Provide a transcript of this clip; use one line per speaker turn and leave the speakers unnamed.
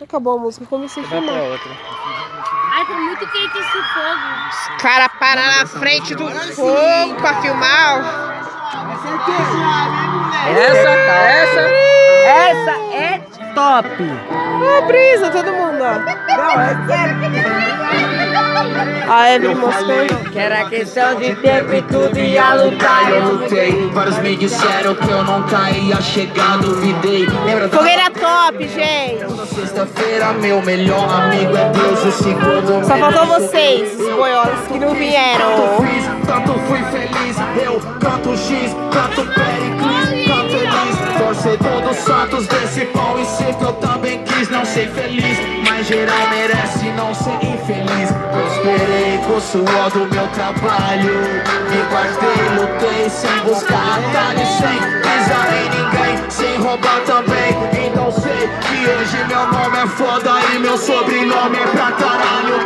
Acabou a música, comecei a filmar.
Ai, tá muito quente esse fogo.
Os caras param na frente do fogo pra filmar.
Essa é top.
Ó, brisa, todo mundo, ó.
Não, é sério.
A Evelyn mostrando.
Que era questão de tempo e tudo ia lutar.
Eu lutei, vários me disseram que eu nunca ia chegar, duvidei. Lembra da
Fogueira top, gente.
sexta-feira, meu melhor amigo é Deus, o segundo.
Só faltou vocês, os boiolas que não vieram.
Tanto fiz, tanto fui feliz. Eu canto X, canto Pericles, canto Elis. Torcedor dos Santos, desse pão e circo eu também quis não ser feliz. Mas geral merece não ser infeliz. Prosperei com o suor do meu trabalho. Me guardei, lutei sem buscar atalho, sem pisar em ninguém, sem roubar também. Então sei que hoje meu nome é foda e meu sobrenome é pra caralho.